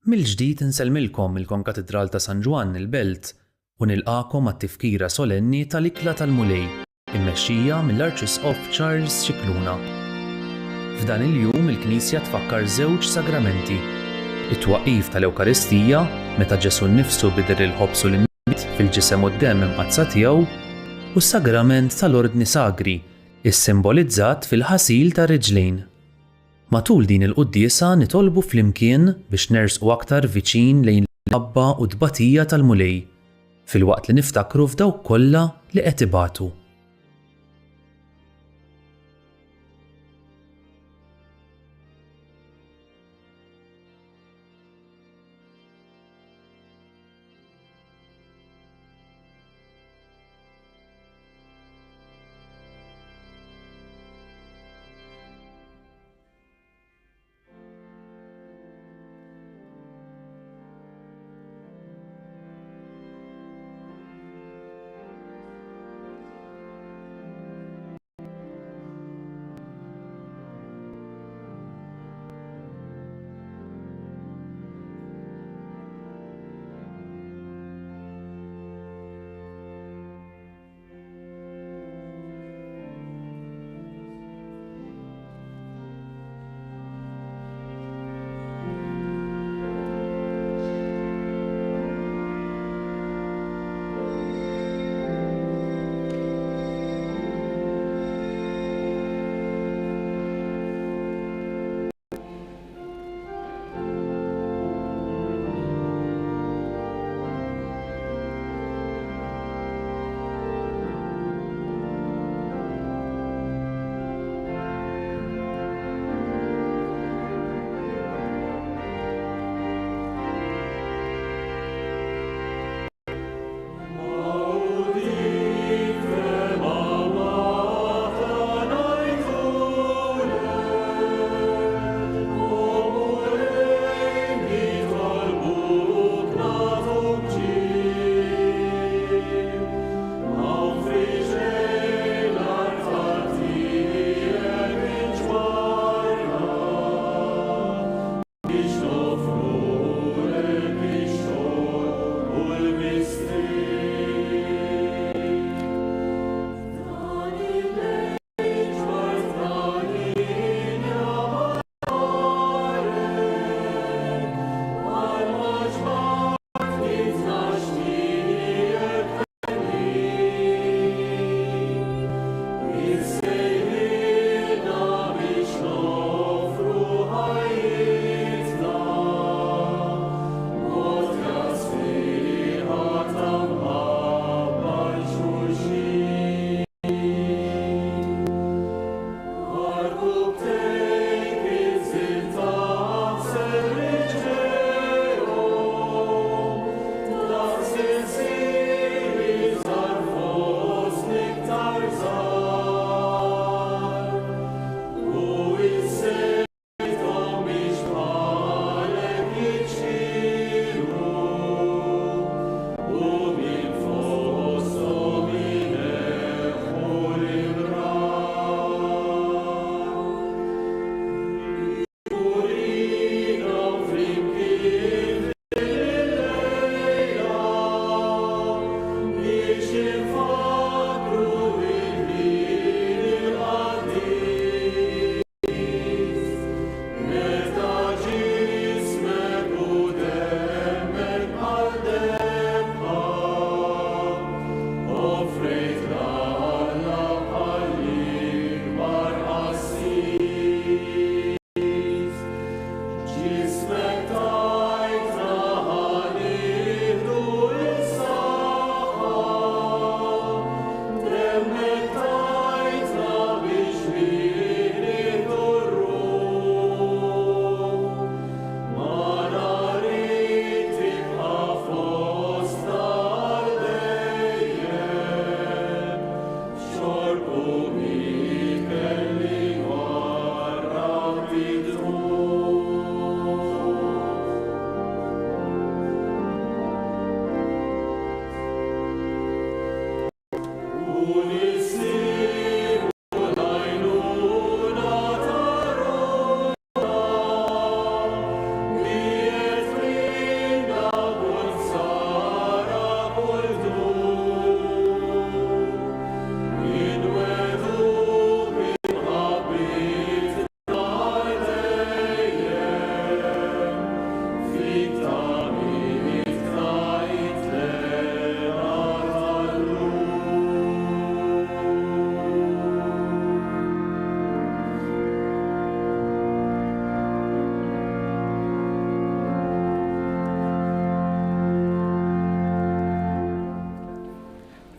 Mill-ġdid insellmilkom il-Konkatedral ta' San Ġwan il-Belt u nilqakom għat-tifkira solenni tal-Ikla tal-Mulej, immexxija mill-Arċisqof Charles Scicluna. F'dan il-jum il-Knisja tfakkar żewġ sagramenti: it-twaqqif tal-Ewkaristija meta Ġesu nnifsu bidher il-ħobs u l-immiet fil-ġisem u d-demm imqazza tiegħu, u s-sagrament tal-Ordni Sagri, issimbolizzat fil-ħasil tar-riġlejn. Matul din il-quddiesa nitolbu flimkien biex nersqu aktar viċin lejn l-ħabba u d-tbatija tal-Mulej, filwaqt li niftakru f'dawk kollha li qed ibatu.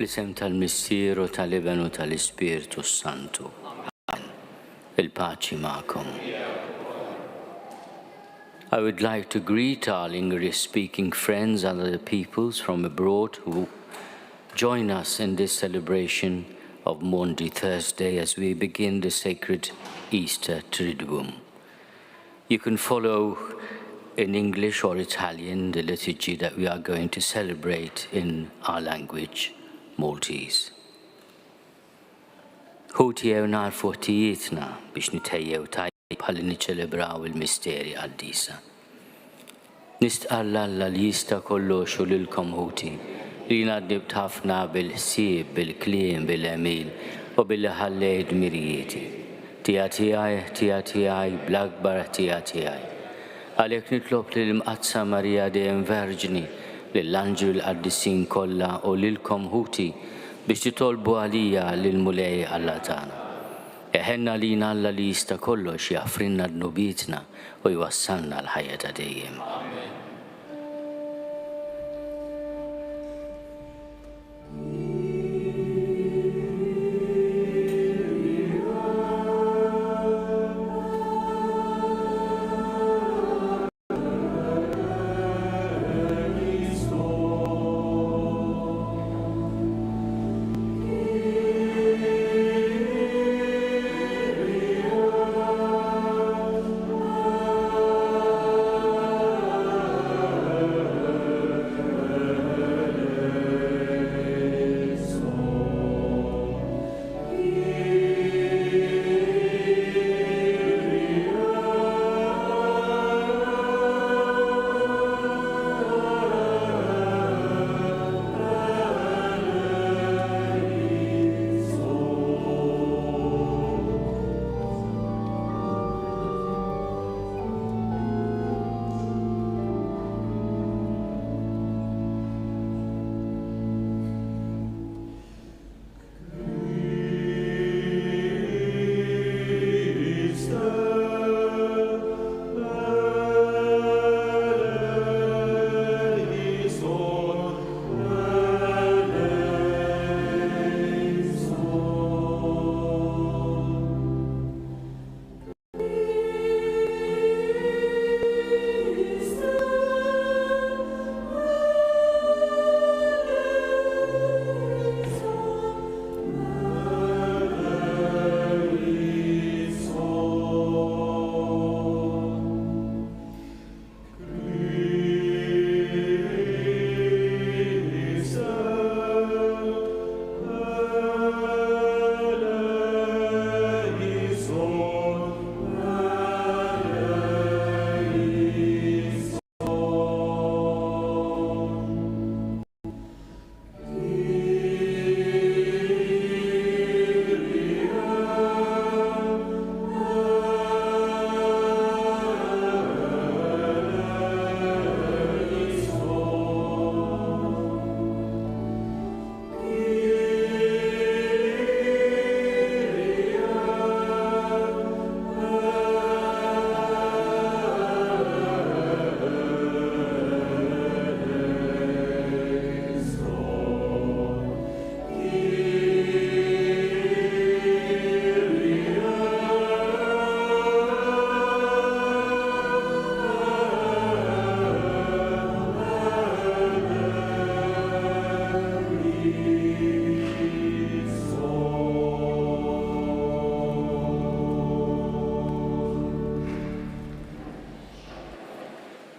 L-isem tal-Missieru tal-Ibn u tal-Ispiritu Santu. Il-paċi ma'kom. I would like to greet our English-speaking friends and other peoples from abroad who join us in this celebration of Maundy Thursday as we begin the sacred Easter Triduum. You can follow in English or Italian the liturgy that we are going to celebrate in our language, Maltese. Ħutjew narfu ħtijietna biex nitejjew tajjeb bħalli niċċelebraw il-misteri qaddisa. Nistqalla Alla li jista' kollox u lilkom ħuti li ngħaddibt ħafna bil-ħsieb, bil-kliem, bil-għemil u billi ħallejt mirijieti. Tija tiegħi bl-akbar tija tiegħi. Għalhekk nitlob lill-Imqazza Marija dejjem Verġni, lill-Anġlu l-Qaddisin kollha u lilkom ħuti biex titolbu għalija lill-Mulej Alla tagħna. Eħenna lina Alla li jista' kollox jaffrinna d-nubietna u jwassalna l-ħajja ta' dejjem.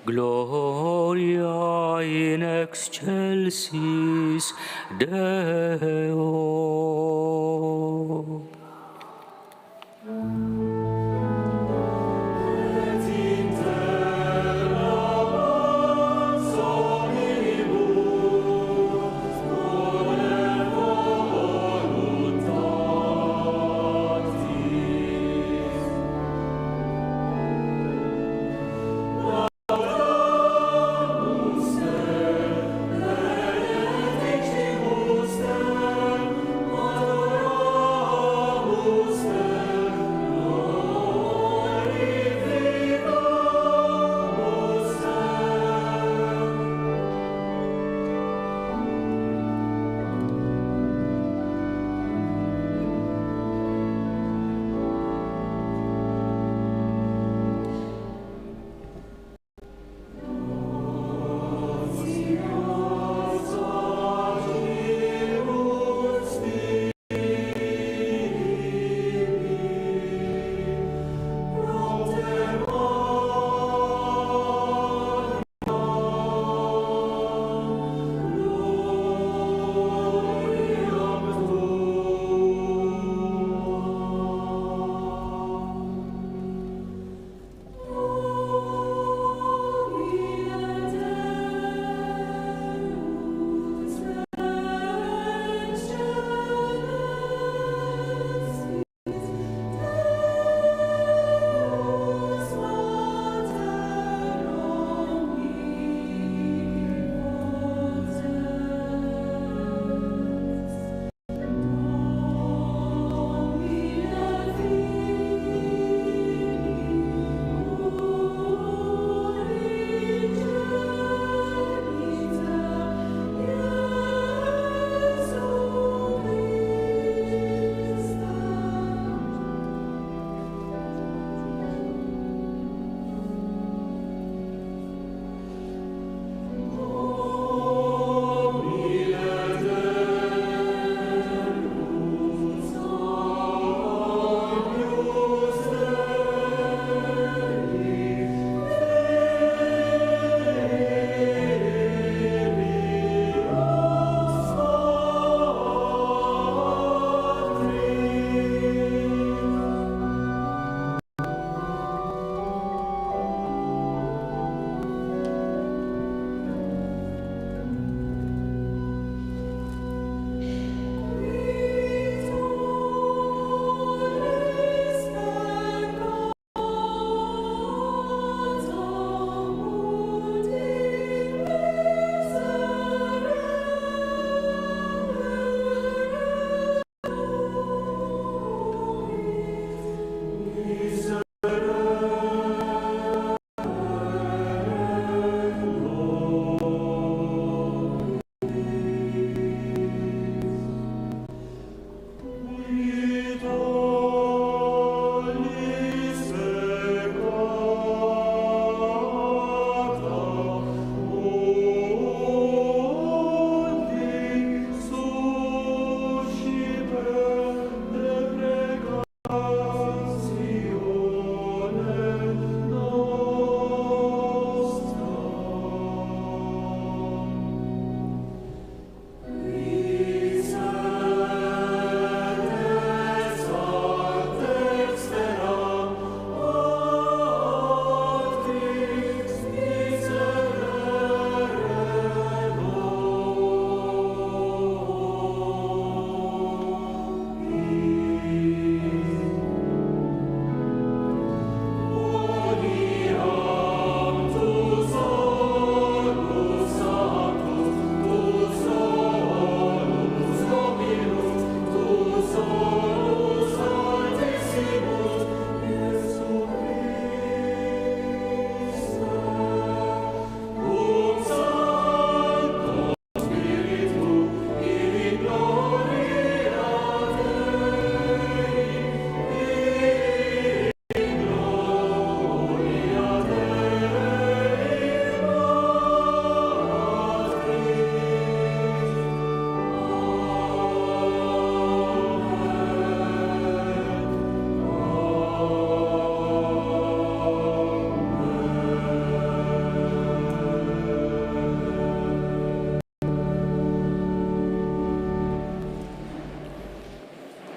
Gloria in excelsis Deo.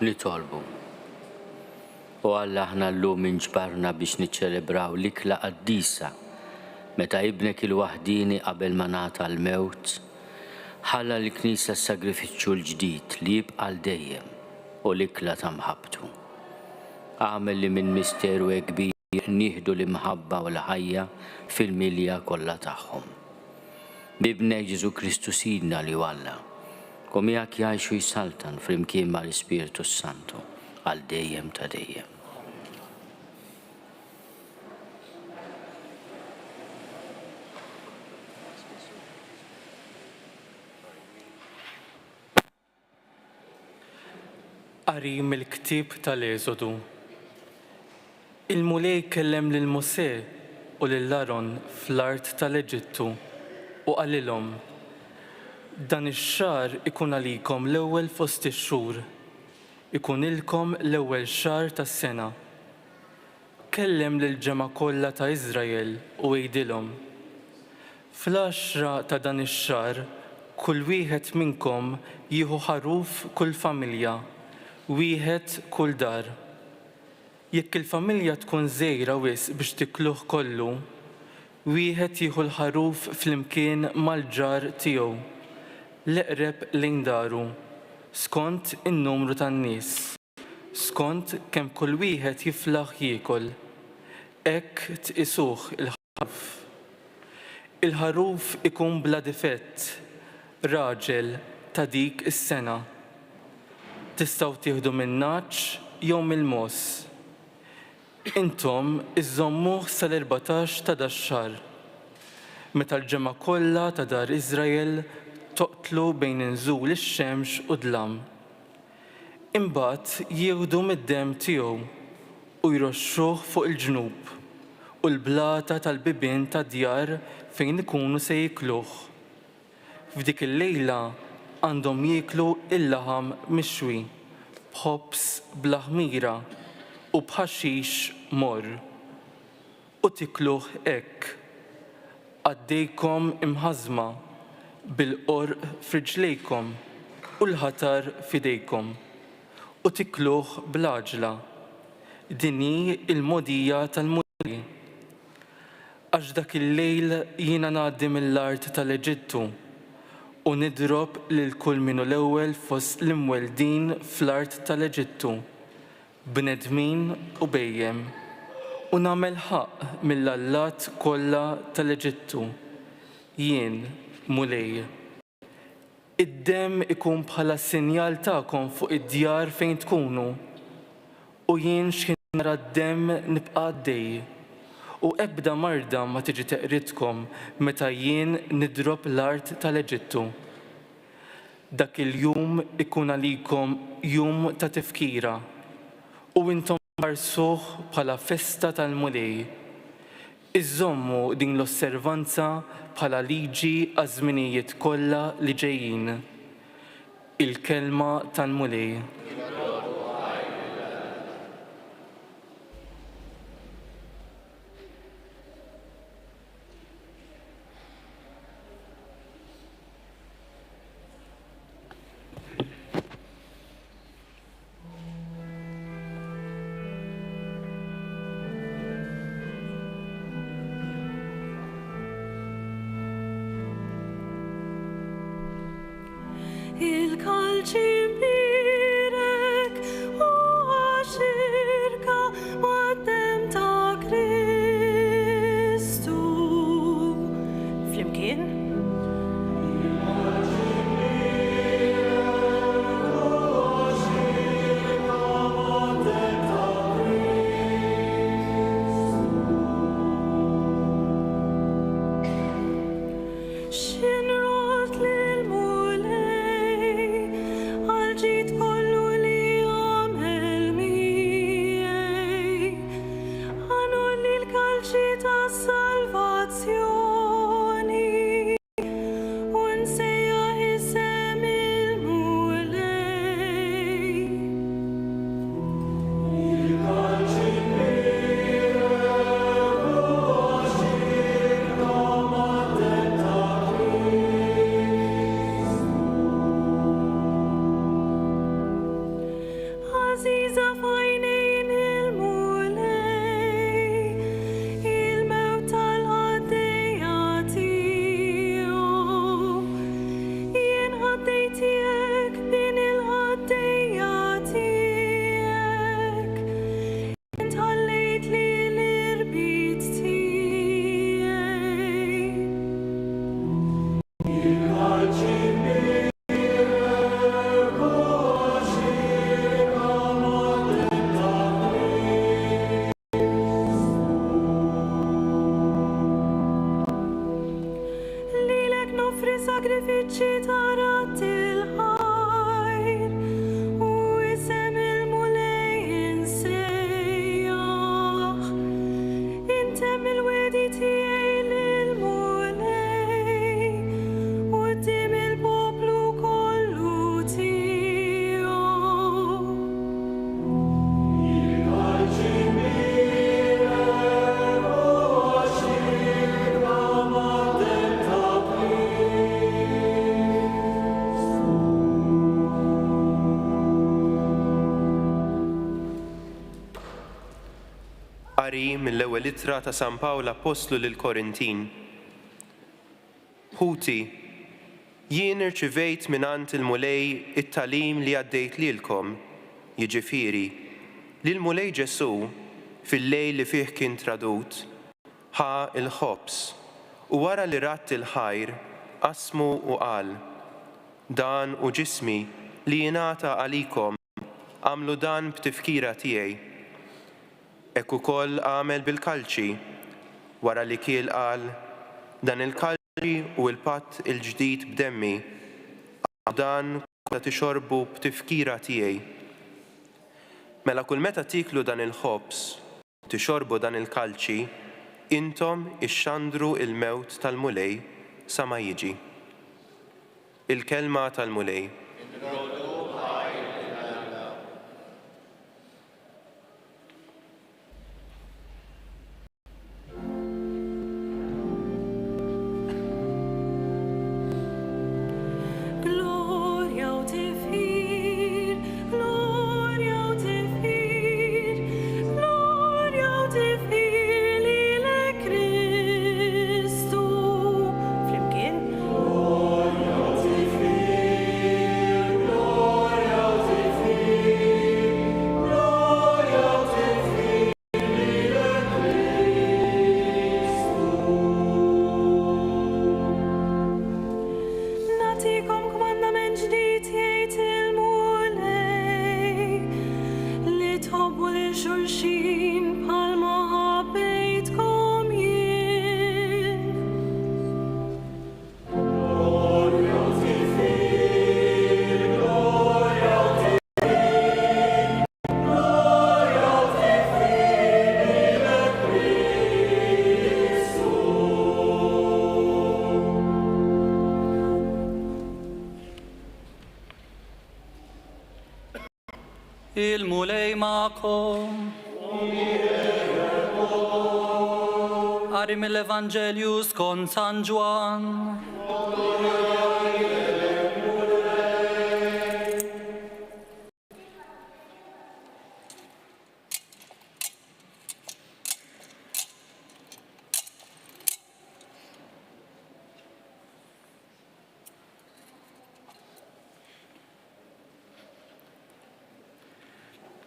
nitolbu. U Alla aħna llum inġbarna biex niċċelebraw l-ikla qaddisa meta ibnek il-waħdini qabel ma ngħata l-mewt ħalla l-Knisja s-sagrifiċċju l-ġdid li jibqa' dejjem u l-ikla ta' mħabbtu. Għamel li minn misteru kbir nieħdu l-imħabba u l-ħajja fil-milja kollha tagħhom. Bibnek Ġesu Kristu Sidna li Alla, u miegħek jgħixu jsaltan flimkien mal-Ispiritu Santu għal dejjem ta' dejjem. Qari mill-ktieb tal-Eżodu. Il-mulej kellem lil Mosè u lil Aron fl-art tal-Eġittu u qalilhom: dan ix-xahar ikun għalikom l-ewwel fost ix-xhur, ikun ilkom l-ewwel xahar tas-sena. Kellem lill-ġemgħa kollha ta' Iżrael u jgħidilhom: fl-10 ta' dan ix-xahar kull wieħed minnkom jieħu ħaruf kull familja, wieħed kull dar. Jekk il-familja tkun żgħira wisq biex tikluh kollu, wieħed jieħu l-ħaruf flimkien mal-ġar tiegħu, l-eqreb lejn daru, skont in-numru tan-nies, skont kemm kull wieħed jiflaħ jiekol. Hekk tqisuh il-ħaruf. Il-ħaruf ikun bla difett, raġel ta' dik is-sena. Tistgħu tieħdu min-naċ jew mill-mos. Intom iżommuh sal-14 ta' dax-xahar. Meta l-ġemgħa kollha ta' dar Iżrael toqtlu bejn inżul ix-xemx u dlam. Imbagħad jieħdu mid-demm tiegħu u jroxxuh fuq il-ġnub u l-blata tal-bibien tad-djar fejn ikunu se jikluh. F'dik il-lejla għandhom jieklu il-laħam mixwi, b'ħobs bla ħmira u b'ħaxix mor. U tikluh hekk, għaddejkom imħażma bil-qorq f'riġlejkom u l-ħatar f'idejkom, u tikluh bl-għaġla. Din hi l-mogħdija tal-mulej. Għax dak il-lejl jiena ngħaddi mill-art tal-Eġittu u nidrob lil kull minnu l-ewwel fost l-imweldin fl-art tal-Eġittu, bnedmin u bejjem, u nagħmel ħaq mill-allat kollha tal-Eġittu, jien mulej. Id-demm ikun bħala sinjal tagħkom fuq id-djar fejn tkunu, u jien x'kien nara d-demm nibqa' għaddej. U ebda marda ma tiġi teqritkom meta jien nidrob l-art tal-Eġittu. Dak il-jum ikun għalikom jum ta' tifkira u intom ħarsuh bħala festa tal-mulej. Iżommu din l-osservanza bħala liġi għaż-żminijiet kollha li ġejjin. Il-kelma tal-mulej. Il-kalċimbirek u għaxirka mad-dem ta' Kristu. Flimkien? wiċċi tarat il-ħajr u isem il-mulej insejjaħ. Intemm il-wedi tiegħi lil-mulej quddiem il-poplu kollu tiegħu. Qari mill-ewwel ittra ta' San Pawl Apostlu lill-Korintin. Ħuti, jien irċivejt mingħand il-mulej it-tagħlim li għaddejt lilkom, jiġifieri li l-mulej Ġesu fil-lejl li fih kien tradut ħa il-ħobs u wara li ratt il-ħajr qasmu u qal: dan u ġismi li jingħata għalikom, għamlu dan b'tifkira tiegħi. Hekk ukoll għamel bil-kalċi wara li kiel qal: dan il-kalċi u l-patt il-ġdid b'demmi, dan kollha tixorbu b'tifkira tiegħi. Mela kull meta tiklu dan il-ħobs, tixorbu dan il-kalċi, intom ixxandru il-mewt tal-mulej sa ma jiġi. Il-kelma tal-mulej. Gloria u tifir, gloria u tifir, gloria u tifir lilek Kristu. Flimkien? Gloria u tifir, gloria u tifir, gloria u tifir lilek Kristu. Natikom komandament ġdid jgħid il-mulej li tħobbu lil xulxin bħalma ħabbejtkom jien. Gloria u tifir, gloria u tifir, gloria u tifir lilek Kristu. Il-mulej ma'kom. Qari mill-Evanġelju skont San Ġwan.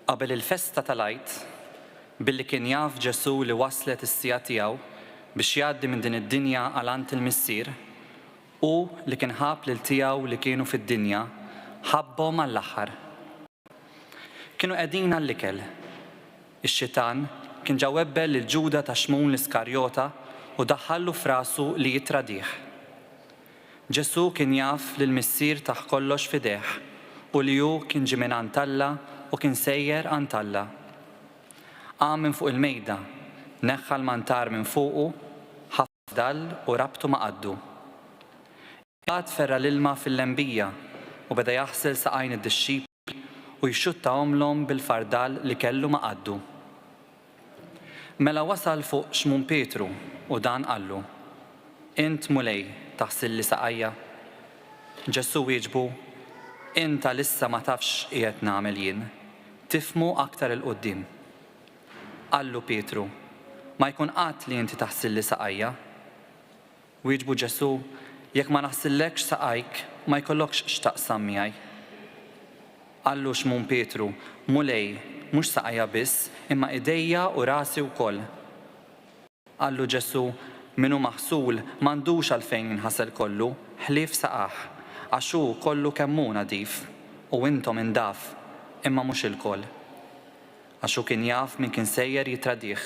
Qabel il-festa tal-Għid, billi kien jaf Ġesu li waslet is-sija tiegħu biex jgħaddi minn din id-dinja għalant il-missier, u li kien ħab lil tiegħu li kienu fid-dinja, ħabbhom għall-aħħar. Kienu qegħdin għall-ikel. Ix-xitan kien ġa webbel lil Ġuda ta' Xmun l-Iskarjota u daħħallu f'rasu li jitradih. Ġesu kien jaf li l-missier taħ kollox f'idejh u li hu kien ġie minn Antalla u kien sejjer Antalla. Qam minn fuq il-mejda, neħħa l-mantar minn fuqu, ħafdal u rabtu ma' qaddu. Għad ferra l-ilma fil-lembija u beda jaħsel saqajn id-dixxipli u jxutta omlom bil-fardal li kellu ma' qaddu. Mela wasal fuq Xmun Petru u dan qallu: int mulej taħsil li saqajja? Ġesu wieġbu: inta lissa ma tafx qiegħed nagħmel jien, tifmu aktar il-qudiem. Qallu Petru: ma jkun qatt li inti taħsil li saqajja? Wieġbu Ġesu: jekk ma naħsillekx saqajk ma jkollokx x'taqsam miegħi. Qallu Xmun Petru: mulej, mhux saqajja biss, imma idejja u rasi wkoll. Qallu Ġesu: min hu maħsul m'għandux għalfejn jinħasel kollu, ħlief saqaħ, għax hu kollu kemm hu nadif, u intom indaf, imma mhux il-koll. Għax hu kien jaf min kien sejjer jitradih,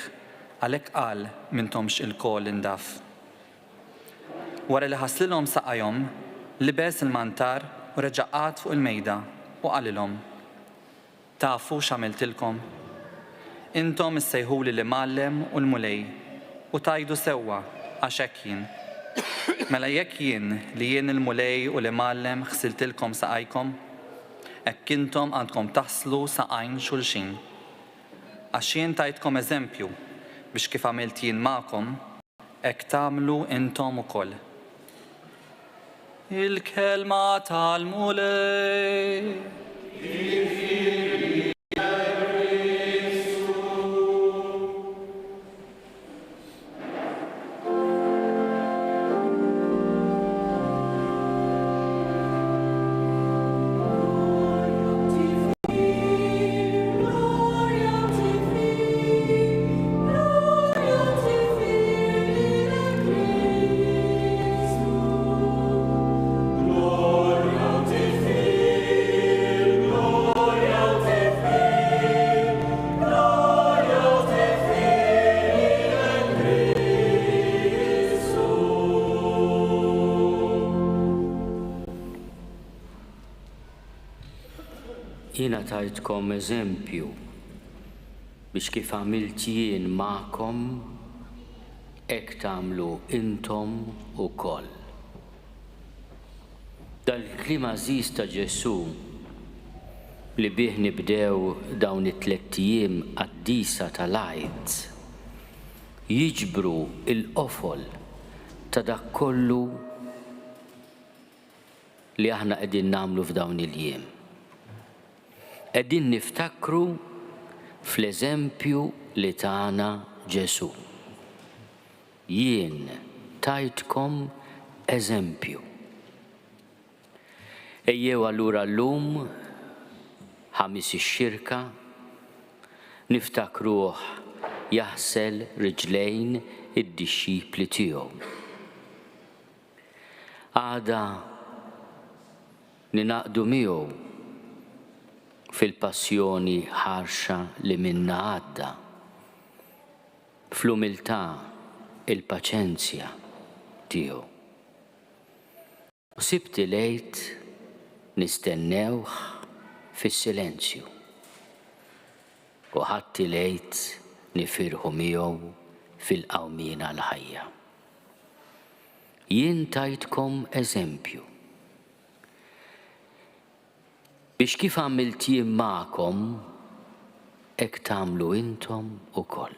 għalhekk qal m'intomx il-koll indaf. Wara li ħasslilhom saqajhom, لباس المنطار ورجع قعد فوق الميدة وقال لهم: تعرفوا شو عملت لكم؟ انتم السيهول المعلم والملي وتايدوا سوا عشاكين ملايكين لين الملي والمعلم غسلت لكم سقايكم أكنتم عندكم تحصلوا سقاين شلشين عشان تايتكم ازمبيو بش كيف عملتين معكم اك تعملوا انتم وكل الكلمة الملي. Jiena tajtkom eżempju biex kif għamilt jien magħkom hekk tagħmlu intom ukoll. Dal-kliem għażiż ta' Ġesu li bih nibdew dawn it-tliet ijiem qaddisa tal-Għid jiġbru l-qofol ta' dak kollu li aħna qegħdin nagħmlu f'dawn il-jiem. Qegħdin niftakru fl-eżempju li tagħna Ġesu. Jien tajtkom eżempju. Ejjew allura llum ħamis ix-xirka niftakruh jaħsel riġlejn id-dixxipli tiegħu. Għada ninaqdu miegħu fil-passjoni ħarxa li minna għadda, fl-umiltà il-paċenzja tiegħu. Sibti lejt nistennewh fis-silenzju u ħadti lejt nifirħu miegħu fil-qawmina l-ħajja. Jien tajtkom eżempju biex kif għamilt jien magħkom hekk tagħmlu intom ukoll.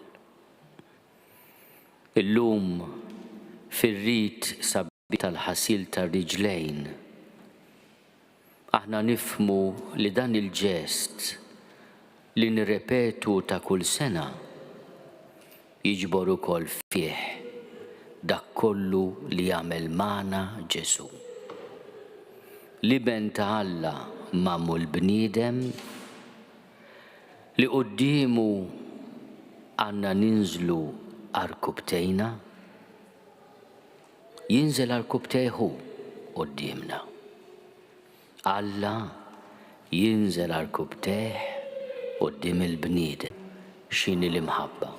Illum fir-rid sabiħ tal-ħasil tar-riġlejn aħna nifhmu li dan il-ġest li nirrepetu ta' kull sena jiġbor ukoll fih dak kollu li jagħmel magħna Ġesu. Li ben ta' Alla mammu l-bniedem li quddiemu għandna ninżlu għall-kubtejna, jinżel għall-kubtejħu quddiemna. Alla jinżel għall-kubtejħ quddiem il-bniedem x'inhi l-imħabba.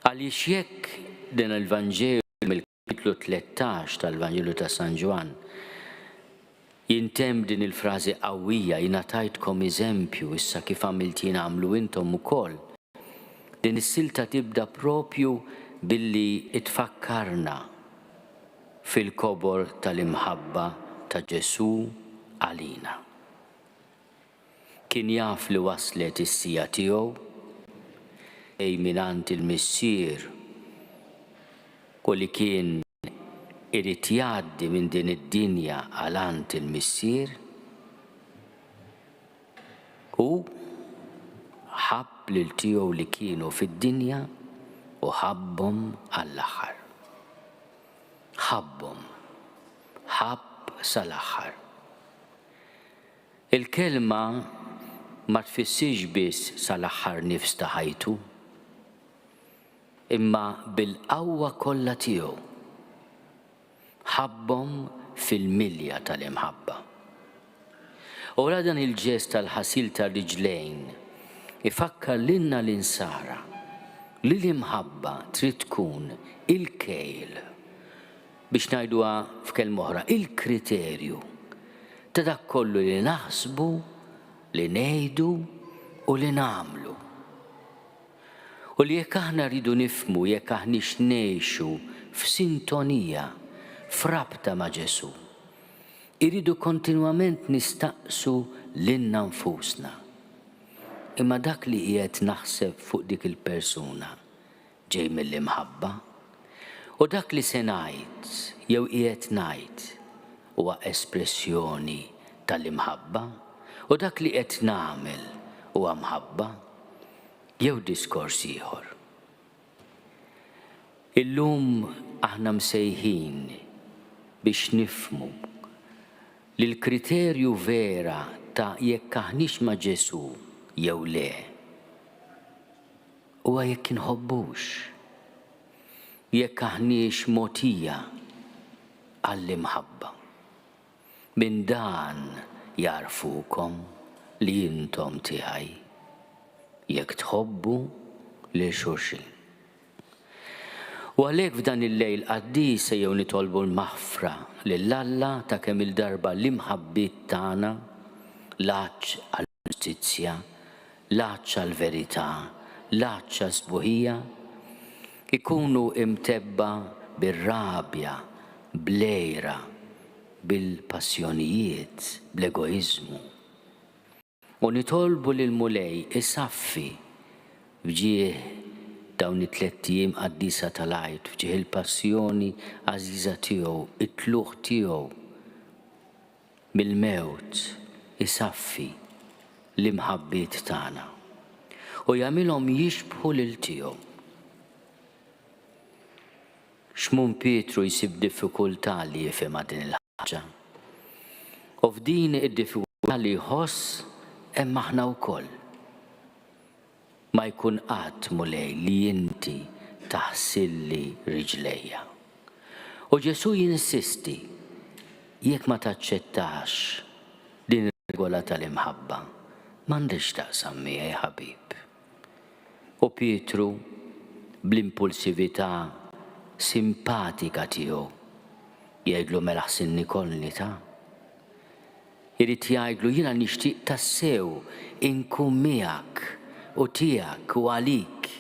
Għaliex jekk din il-Vanġelu mill-kapitlu 13 tal-Vanġelu ta' San Ġwan jintem din il-frażi qawwija jiena tajtkom eżempju issa kif għamilt jien għamlu intom ukoll. Din is-silta tibda propju billi itfakkarna fil-kobor tal-imħabba ta' Ġesu għalina. Kien jaf li waslet is-sija tiegħu minant il-missier u li kien irid jgħaddi minn din id-dinja għalant il-missier u ħabb lil tiegħu li kienu fid-dinja u ħabbhom għall-aħħar. Ħabb sal-aħħar. Il-kelma ma tfissirx biss sal-aħħar nifs ta' ħajtu, imma bil-qawwa kollha tiegħu ħabbhom fil-milja tal-imħabba. Ora dan il-ġest tal-ħasil tar-riġlejn ifakkar lilna l-insara li l-imħabba trid tkun il-kejl biex ngħiduha f'kelma oħra, il-kriterju ta' dak kollu li naħsbu, li ngħidu u li nagħmlu. U li jekk aħna rridu nifhmu jekk aħniex ngħixu f'sintonija, f'rabta ma' Ġesu, irridu kontinwament nistaqsu lilna nfusna. Imma dak li qiegħed naħseb fuq dik il-persuna ġej mill-imħabba, u dak li se ngħid jew qiegħed ngħid huwa espressjoni tal-imħabba, u dak li qed nagħmel huwa mħabba jew diskors ieħor. Illum aħna msejħin biex nifhmu li l-kriterju vera ta' jekk aħniex ma' Ġesu jew le huwa jekk inħobbux, jekk aħniex mogħtija għall-imħabba. Min dan jarfukom li intom tiegħi jekk tħobbu lil xulxin. U għalhekk f'dan il-lejl qaddis jew nitolbu l-maħfra lill-Alla ta' kemm il-darba l-imħabbiet tagħna laċ għall-ġustizzja, laċ għall-verità, laċ għall-sbuħija ikunu imtebba bir-rabja, blejra, bil-passjonijiet, bl-egoizmu. U nitolbu lil mulej isaffi fġieħ dawn it-tliet ijiem qaddisa tal-għid, fġieħ il-passjoni għażiża tiegħu, it-tluħ tiegħu mill-mewt isaffi l-imħabbiet tagħna u jagħmilhom jixbħu lil tiegħu. X'mun Pietru jsib diffikultà li jifhimha din il-ħaġa. U f'din id-diffikultà li jħoss hemm aħna wkoll. Ma jkun qatt mulej li inti taħsilli riġlejja. U Ġesu jinsisti jekk ma taċċettax din ir-regola tal-imħabba, m'għandekx taqsam miegħi ħabib. U Pietru bl-impulsività simpatika tiegħu jgħidlu mela ħsinni kollni ta'. Irid jgħidlu jiena nixtieq tassew inkun miegħek u tiegħek u għalik.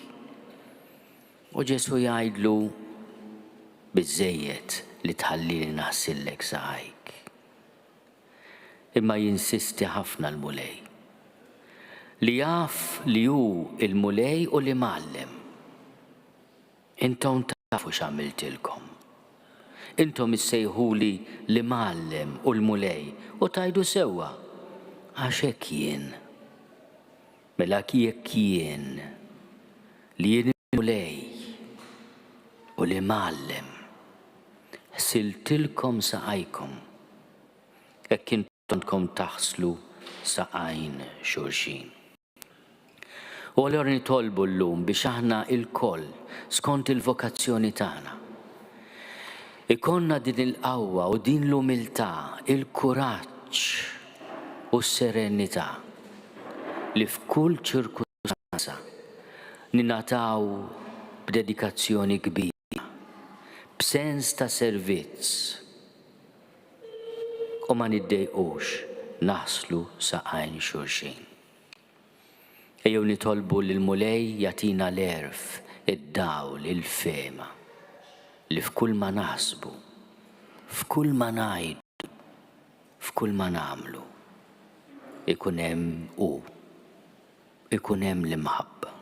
U Ġesu jgħidlu biżżejjed li tħallili naħsillek saħajk. Imma jinsisti ħafna l-mulej li jaf li hu il-mulej u li mgħallem. Intom tafu x'għamiltilkom. Intom issejħuli li mgħallem u l-mulej u tajdu sewwa għax hekk jien. Mela jekk jien li jien il-mulej u li mgħallem ħsiltilkom saqajkom hekk intom taħslu saqajn xulxin. U allura nitolbu llum biex aħna il-koll skont il-vokazzjoni tagħna ikonna din il-qawwa u din l-umiltà, il-kuraġġ u s-serenità li f'kull ċirkustanza ninataw b'dedikazzjoni kbira, b'sens ta' servizz u ma niddejqux naħslu saqajn xulxin. Ejjew nitolbu lill-mulej jagħtina l-erf, id-dawl, il-fehma li f'kull ma naħsbu, f'kull ma ngħidu, f'kull ma nagħmlu ikun hemm ikun hemm l-imħabba.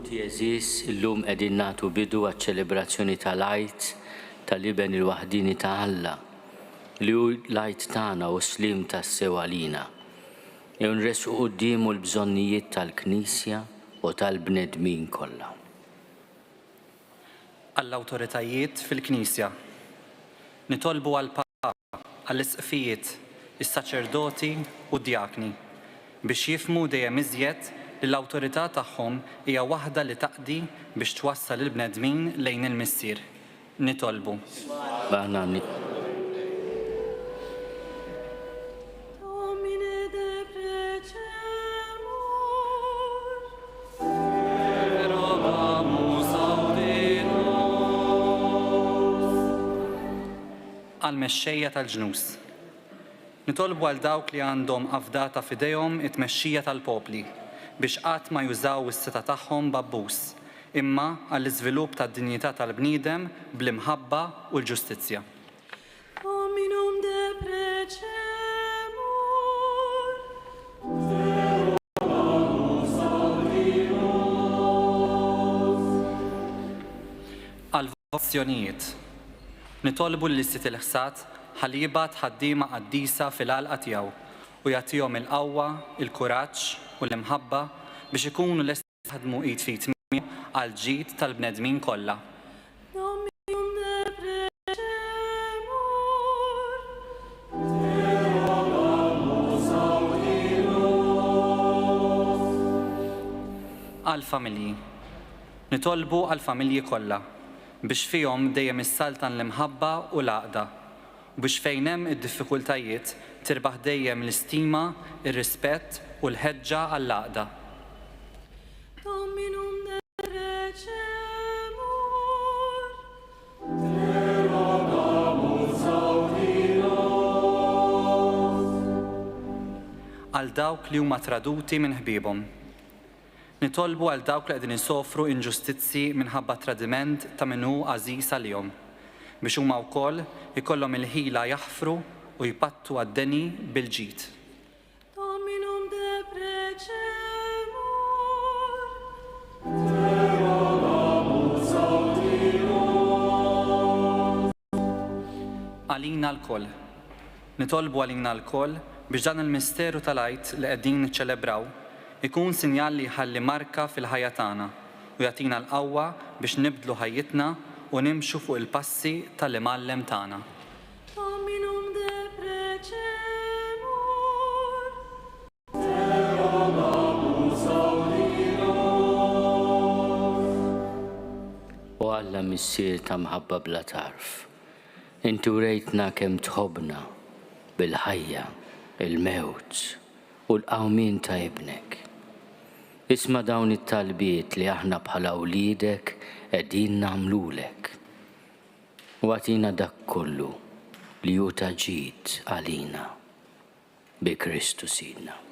Ħuti eżis, illum qegħdin nagħtu bidu għaċ-ċelebrazzjoni tal-Għid tal-Iben il-Waħdini ta' Alla li hu l-Għid tagħna u slim tas-sew għalina. Jew nresqu qudiemu l-bżonnijiet tal-Knisja u tal-bnedmin kollha. Għall-awtoritajiet fil-Knisja. Nitolbu għall-Papa, għall-isqfijiet, is-saċerdoti u d-djakni biex jifhmu dejjem iżjed li l-awtorità tagħhom hija waħda li taqdi biex twassal il-bnedmin lejn il-missier. Nitolbu. Domine Għal-mexxejja tal-ġnus. Nitolbu għal dawk li għandhom afdata f'idejhom it-tmexxija tal-popli biex qatt ma jużaw is-seta tagħhom b'abbuż, imma għall-iżvilupp tad-dinjità tal-bniedem bl-imħabba u l-ġustizzja. Dominum deprecemur. Għal-votazzjonijiet. Nitolbu l-listit il-ħsat ħalli jibgħat ħaddiema qaddisa fil-għalqa tiegħu u jagħtihom il-qawwa, il-kuraġġ u l-imħabba biex ikunu lesti jaħdmu id fit għal ġid tal-bnedmin kollha. Dominum deprecemur. Għal-familji. Nitolbu għal-familji kollha biex fihom dejjem issaltan l-imħabba u l-għaqda u biex fejn hemm id-diffikultajiet tirbaħ dejjem l-istima, ir-rispett u l-ħeġġa għall-għaqda. Dominum deprecemur. Għal dawk li huma traduti minn ħbiebhom. Nitolbu għal dawk li qegħdin isofru inġustizzi minħabba tradiment ta' min hu għażiż għalihom biex huma wkoll ikollhom il-ħila jaħfru u jpattu għad-deni bil-ġid. Dominum deprecemur. Għalina l-koll. Nitolbu għalina l-koll biex dan il-misteru tal-Għid li qegħdin niċċelebraw ikun sinjal li jħalli marka fil-ħajja tagħna u jagħtina l-qawwa biex nibdlu ħajjitna u nimxu fuq il-passi tal-imgħallem tagħna. Dominum deprecemur. u Alla missier ta' mħabba bla tarf. Inti urejtna kemm tħobbna bil-ħajja, il-mewt u l-qawmin ta' ibnek. Isma' dawn it-talbiet li aħna bħala wliedek qegħdin nagħmlulek. U għatina dak kollu li hu ta' ġid għalina bi Kristu Sidna.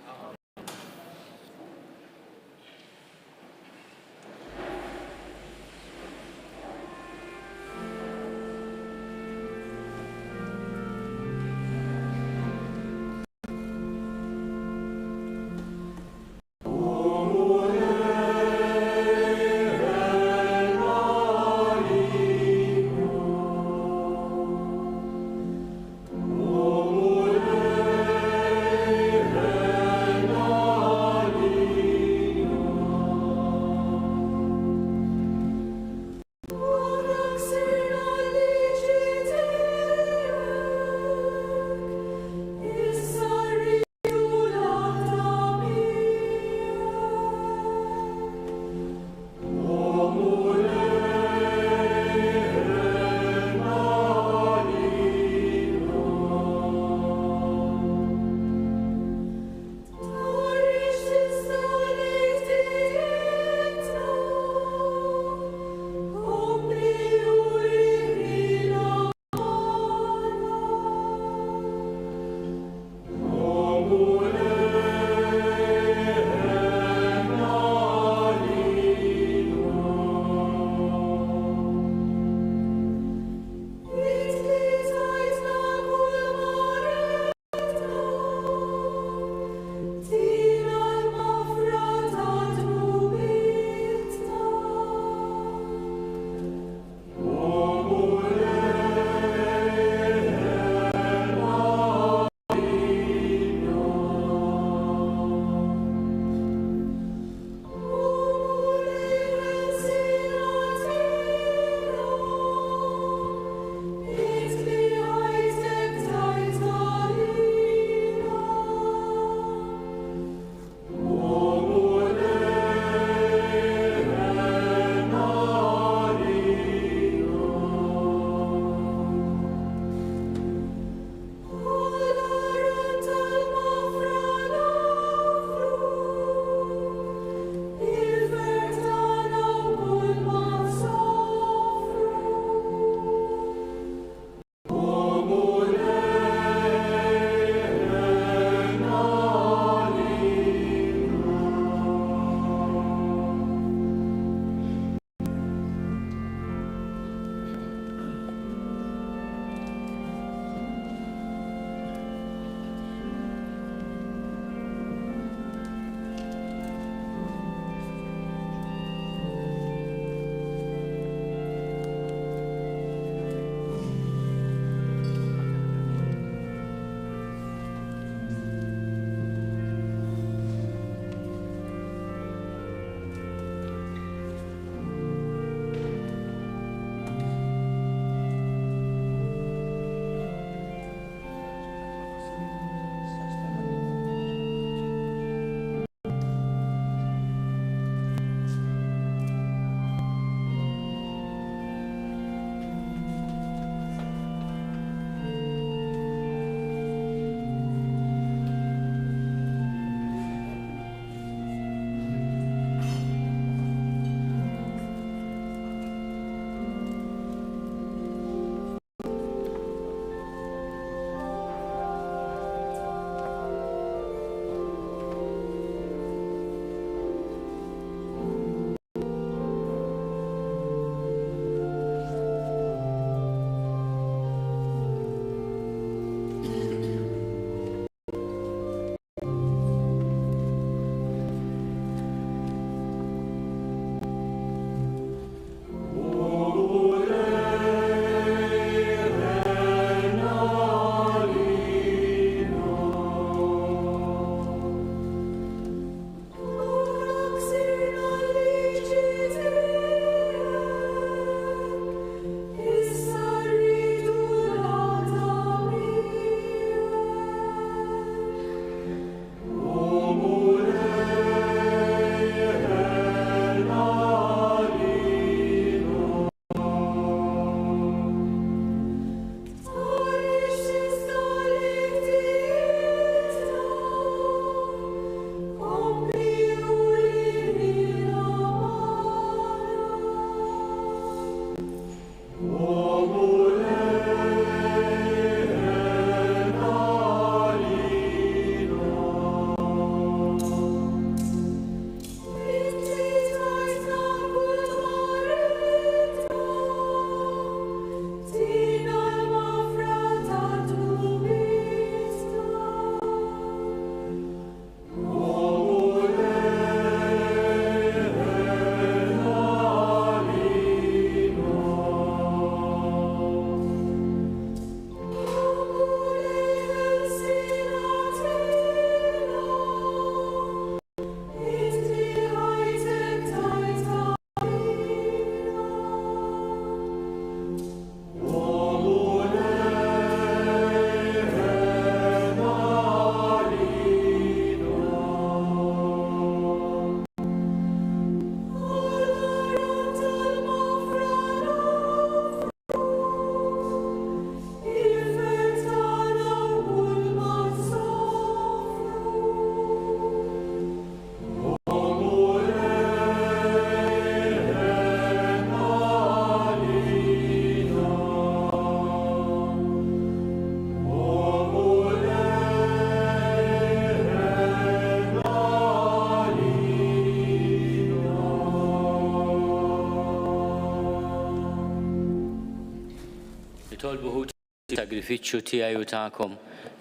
Nitolbu ħut sagrifiċċju tiegħi u tagħkom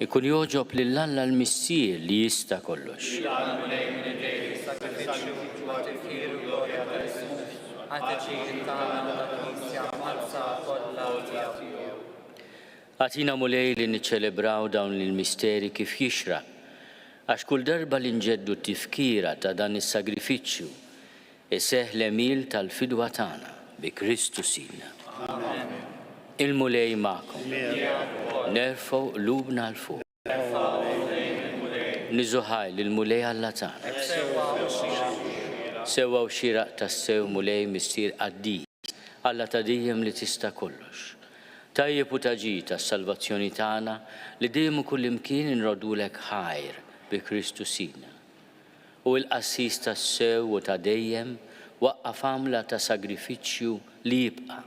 ikun joġob lill-Alla l-Missier li jista' kollox. Għatina mulej li niċċelebraw dawn il-misteri kif jixraq, għax kull darba li nġeddu t-tifkira ta' dan is-sagrifiċċju iseħħ l-emil tal-fidwa tagħna bi Kristu Sidna. Il-mulej magħkom. Nerfgħu qlubna l fuq. Niżuħaj lill-mulej Alla tagħna. Sewwa u xieraq tas-sew mulej missier qaddis Alla ta' dejjem li tista' kollox. Tajjeb u taġi tas-salvazzjoni tagħna li dejjem u kullimkien inrodulek ħajr bi Kristu Sidna. U l-qassis tas-sew u ta' dejjem waqqaf għamla ta' sagrifiċċju li jibqa'.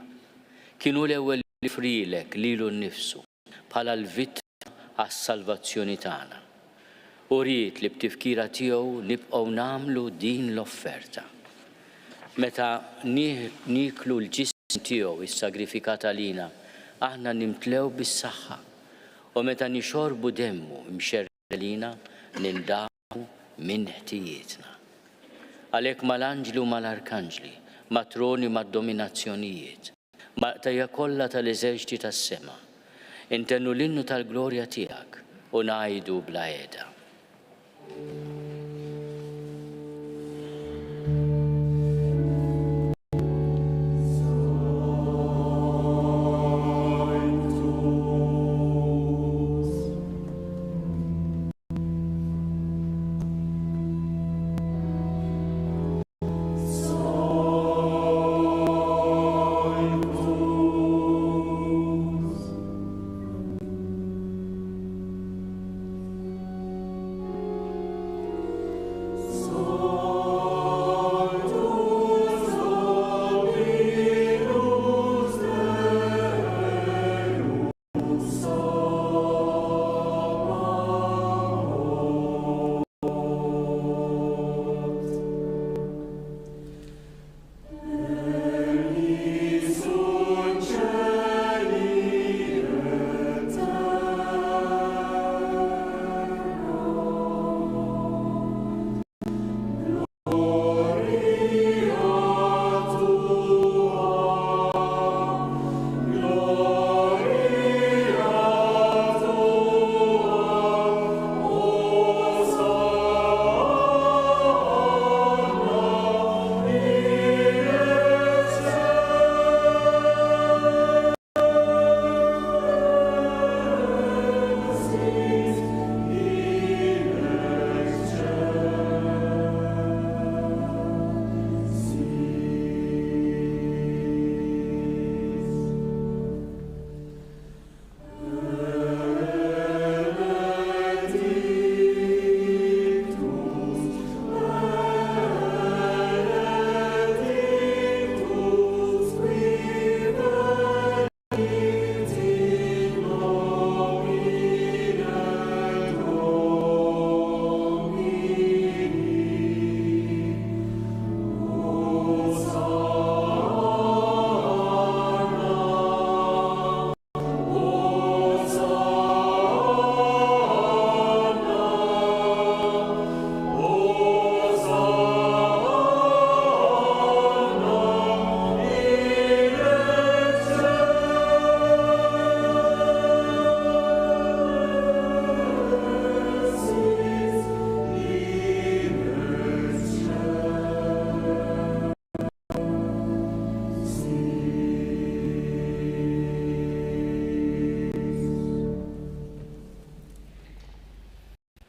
Kienu l-ewwel li frilek lilu nnifsu bħala l-vittma għas-salvazzjoni tagħna. U ried li b'tifkira tiegħu nibqgħu nagħmlu din l-offerta. Meta niklu l-ġism tiegħu is-sagrifikat għalina, aħna nimtlew bis-saħħa. U meta nixorbu demmu mxerrelina nindamu minn ħtijietna. Għalhekk mal-anġli u mal-arkanġli, matroni mad-dominazzjonijiet, maqtajja kollha tal-eżerċiti tas-sema, intennu l-innu tal-glorja tiegħek u ngħidu bla qiegħda.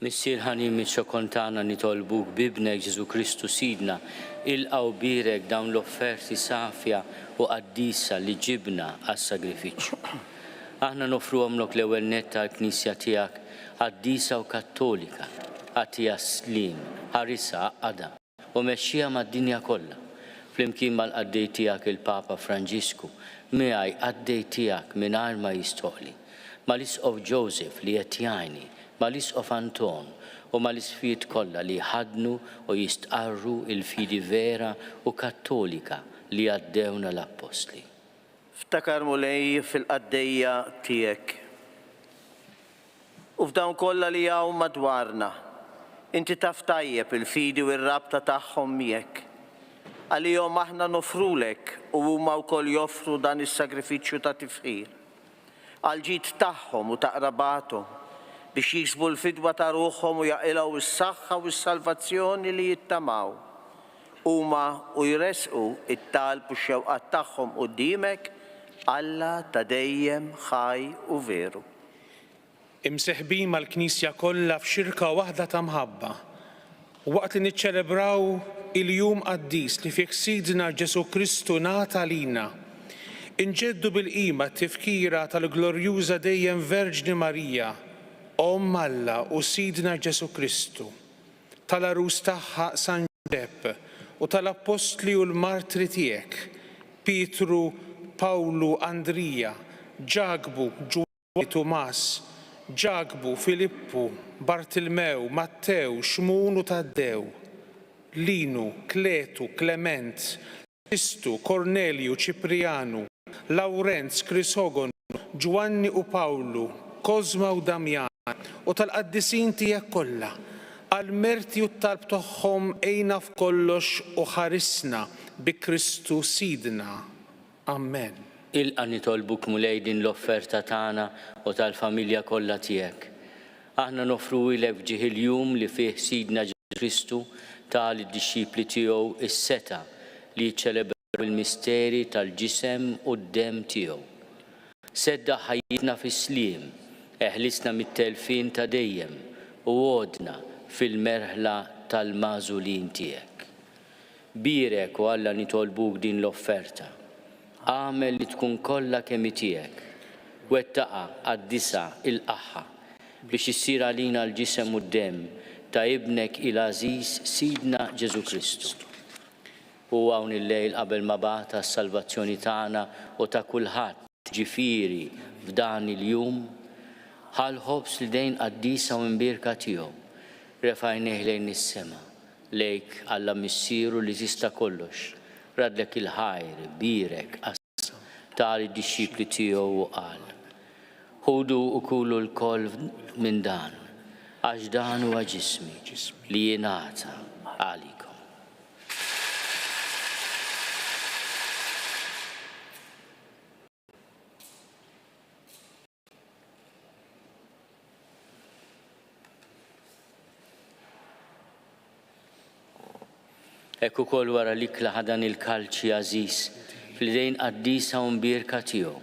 Missier ħanim iċ-ċokontana nitolbuk bibnek Ġesu Kristu Sidna, ilqaw birek dawn l-offerti safja u qaddisa li ġibna għas-sagrifiċċju. Aħna nofruhomlok l-ewwel nett tal-Knisja tiegħek qaddisa u kattolika, għatija slim, ħarisa għaqada u mexxija mad-dinja kollha. Flimkien mal-qaddej tiegħek il-Papa Franġisku, miegħi qaddej tiegħek mingħajr ma jistoqli, mal-Isqof Joseph li qed jgħinni, mal-Isqof Anton u mal-isfiet kollha li ħadnu u jistqarru il-fidi vera u kattolika li għaddewna l-Apostli. Ftakar mulej fil-qaddejja tiegħek. U f'dawn kollha li hawn madwarna, inti taf tajjeb il-fidi u r-rabta tagħhom miegħek. Għalihom aħna nofrulek u huma wkoll joffru dan is-sagrifiċċju ta' tifħir. Għal-ġid tagħhom u ta' qrabathom biex jiksbu l-fidwa ta' ruħhom u jaqilgħu s-saħħa u s-salvazzjoni li jittamaw. Huma u jresqu it-talb u x-xewqat tagħhom quddiemek Alla ta' dejjem ħaj u veru. Imseħbin mal-Knisja kollha f'xirka waħda ta' mħabba. Waqt li niċċelebraw il-jum qaddis li fih Sidna Ġesu Kristu ngħata lina, inġeddu bil-qima t-tifkira tal-glorjuża dejjem Verġni Marija, Omm Alla u Sidna Ġesu Kristu, tal-arus tagħha San Ġepp u tal-Apostli u l-Martri tiegħek, Pietru, Pawlu, Andrija, Ġagbu, Ġuwani, Tumas, Ġagbu, Filippu, Bartilmew, Mattew, Xmun u Taddew, Linu, Kletu, Klement, Kristu, Kornelju, Ċiprianu, Lawrenz, Krisogonu, Ġwanni u Pawlu, Kozma u Damjan u tal-qaddisin tiegħek kollha, għal-merti u t-talb tagħhom ejna f'kollox u ħarisna bi Kristu Sidna. Amen. Ilqa nitolbuk mulej din l-offerta tagħna u tal-familja kollha tiegħek. Aħna nofru ilek f'ġieħ il-jum li fih Sidna Ġesu Kristu tal id-dixxipli tiegħu is-seta li jiċċelebraw il-misteri tal-ġisem u d-dem tiegħu. Sedda ħajjitna fis-sliem, eħlisna mit-telfin ta' dejjem u għodna fil-merħla tal-mażulin tiegħek. Birek u Alla nitolbuk din l-offerta. Għamel li tkun kollha kemm tiegħek, wettaqa għad-disa il-qaħħa biex issir għalina l-ġisem u d-dem ta' ibnek il-Aziz Sidna Ġesu Kristu. U hawn il-lejl qabel ma bagħata s-salvazzjoni tagħna u ta' kulħadd ġifieri f'dan il-jum, ħalħobs li dejn qaddisa u mbirka tiegħu, refajneh lejn is-sema, lejk Alla missieru li tista' kollox, radlek il-ħajr, birek, assa, tal id-dixxipli tiegħu u qal. Ħudu u kulu l-koll minn dan, għax dan huwa ġismi li jingħata għalikom. Ekku kol wara l-ikla ħadan il-kalċi għażiż fl-idejn qaddisa u mbirka tiegħu.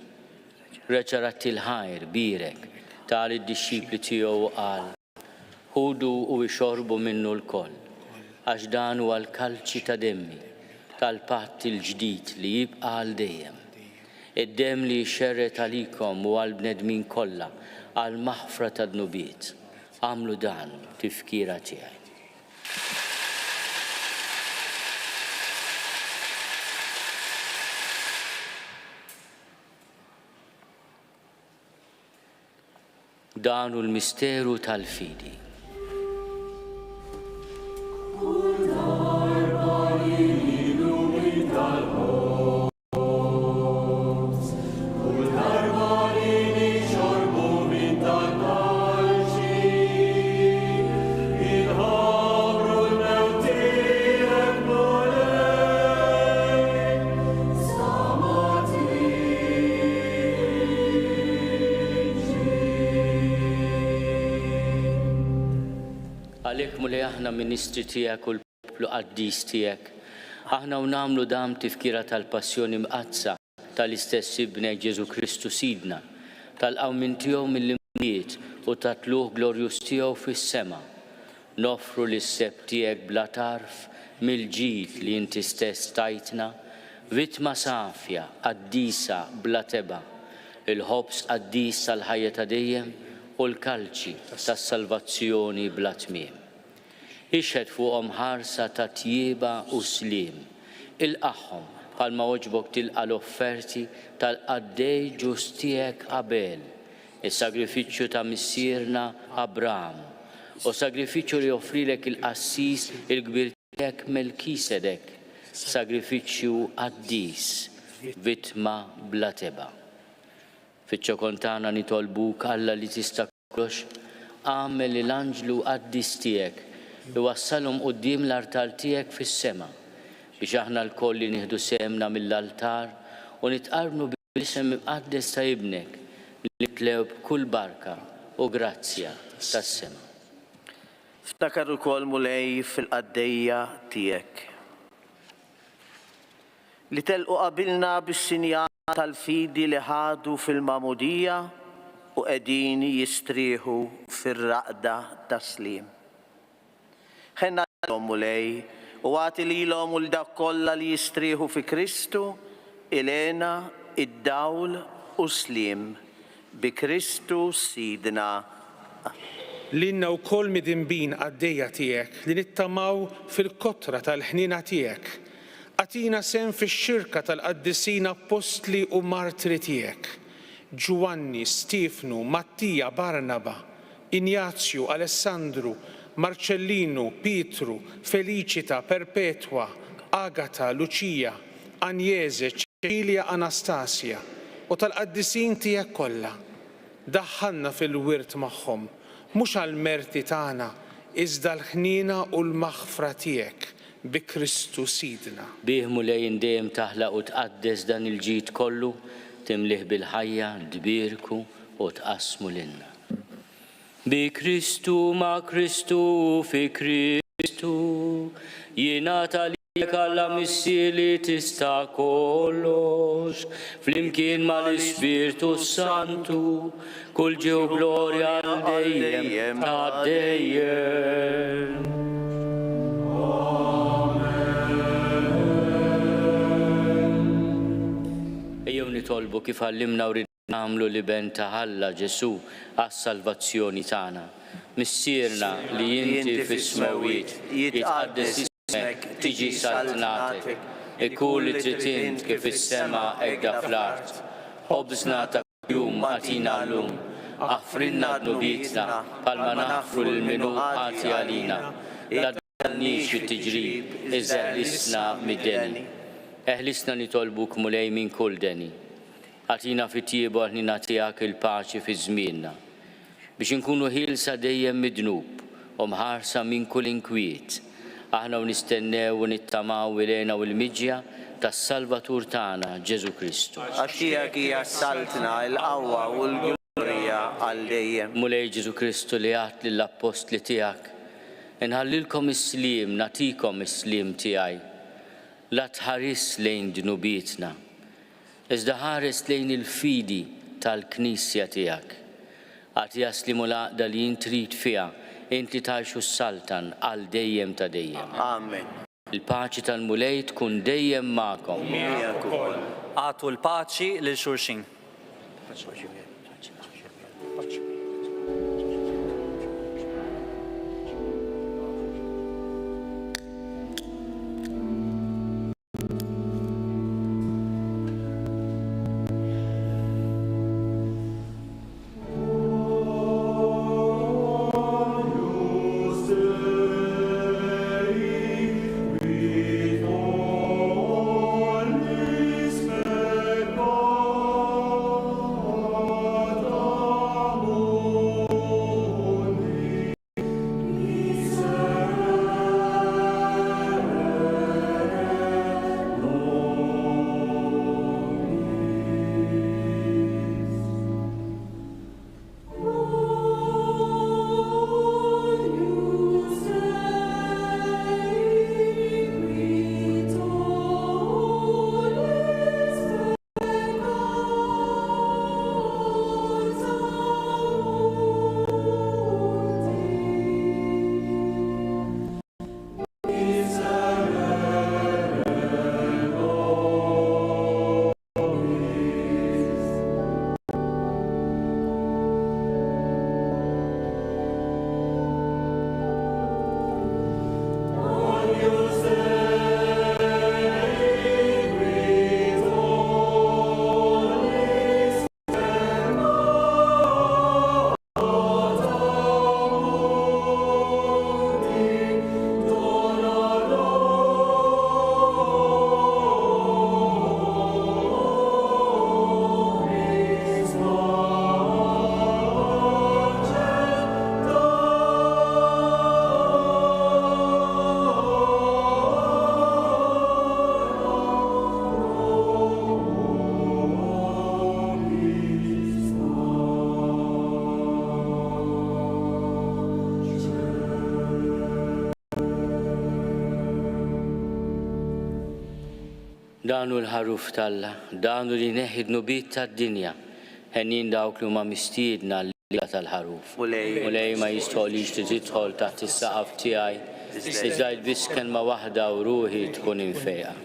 Reċarat il-ħajr birek tal id-dixxipli tiegħu u qal, ħudu u ixorbu minnu l-koll, għax dan huwa l-kalċi ta' demmi tal-patt il-ġdid li jibqa' għal dejjem. Id-dem li jxerret għalikom u għall-bnedmin kollha għal maħfra ta' dnubiet. Għamlu dan tifkira tiegħi. Dan hu l-misteru tal-fidi. Għalhekk mulej aħna ministri tiegħek u l-poplu qaddis tiegħek, aħna u nagħmlu dam tifkira tal-passjoni mqazza tal-istess ibnek Ġesu Kristu Sidna, tal-qawmin tiegħu mill-imwiet u tat-tluħ glorjuż tiegħu fis-sema. Nofru lis-seb tiegħek bla tarf mill-ġid li inti stess tajtna, vittma safja qaddisa bla teba, il-ħobs qaddis tal-ħajja ta' dejjem u l-kalċi tas-salvazzjoni bla tmiem. Ixħed fuqhom ħarsa ta' tjieba u sliem, ilqaħħom bħalma oġbok tilqa' l-offerti tal-qaddej ġus tiegħek Abel, is-sagrifiċċju ta' missierna Abraham, u sagrifiċċju li joffrilek il-qassis il-kbir tiegħek Melkisedek, sagrifiċċju qaddis vittma bla teba. Fiċ-ċokontana nitolbuk Alla li tista' kollox, għamel li l-anġlu qaddis tiegħek iwassalhom quddiem l-artal tiegħek fis-sema biex aħna l-koll li nieħdu semna mill-altar u nitqarnu bil-isem imqaddes ta' ibnek li tlew b'kull barka u grazzja tas-sema. Ftakar ukoll mulej fil-qaddejja tiegħek li telqu qabilna bis-sinjal tal-fidi li ħadu fil-mamudija u qegħdin jistrieħu fir-raqda taslim. Ħenna l-hom mulej u għati lilhom u l-dak kollha li jistrieħu fi Kristu ilena id-dawl u slim bi Kristu Sidna. L-inna u kol midinbin għaddejja tiegħek li nittamaw fil-kotra tal-ħnina tiegħek. Għatina sem fix-xirka tal-qaddisina apostli u martri tiegħek. Giovanni, Stefnu, Mattija, Barnaba, Ignazju, Alessandru, Marcellinu, Pietru, Felicita, Perpetua, Agata, Lucia, Agnese, Cecilia, Anastasia u tal-qaddisin tiegħek kollha. Daħħalna fil-wirt magħhom, mhux għall-merti tagħna, iżda l-ħnina u l-maħfra tiegħek bi Kristu Sidna. Bih mulej dejjem taħlaq u tqaddes dan il-ġid kollu, timlih bil-ħajja, dbirku u tqasmu lilna. Bi Kristu ma' Kristu fi Kristu jingħata lilek Alla missieri tista' kollox flimkien mal-Ispirtu Santu kull ġew glorja għal dejjem ta' dejjem. Ejjew nitolbu kif għallimna u ridna nagħmlu li ben ta' Alla Ġesu għas-salvazzjoni tagħna. Missierna li inti fis-smawiet jitqaddes ismek, tiġi saltnatek, ikun li trid int kif is-sema hekk fl-art. Ħobżna ta' kuljum agħtina llum, aħfrilna dnubietna bħalma naħfru lil min hu qati għalina. La tdannix fit-tiġrib, iżda eħlisna mid-deni. Eħlisna nitolbuk mulej minn kull deni. Għatina fit-tiebu ħnina tiegħek il-paċi fi żmienna biex inkunu ħielsa dejjem midnub u mħarsa minn kull inkwiet. Aħna u nistennew u nittamaw ilena u l-miġja tas-Salvatur tagħna Ġesu Kristu. Għax tiegħek hija s-saltna, l-qawwa u l-glorja għal dejjem. Mulej Ġesu Kristu li għat lill-apostli tiegħek, inħallilkom is-sliem, nagħtikom is-sliem tiegħi. La tħares lejn dnubietna, iżda ħares lejn il-fidi tal-Knisja tiegħek. Għad jaslimu l-għaqda li intrid fiha inti tgħixu s-saltan għal dejjem ta' dejjem. Amen. Il-paċi tal-mulej tkun dejjem magħkom. Għatu l-paċi lil xulxin. Danu l-ħaruf talla, danu li neħid nubit tad-dinja, ħennin dawk li huma mistiedna l-liqa tal-ħaruf. Mulej ma jistħolix tidħol taħt is-saqaf tiegħi, iżda biss kelma waħda u ruħi tkun infejqa.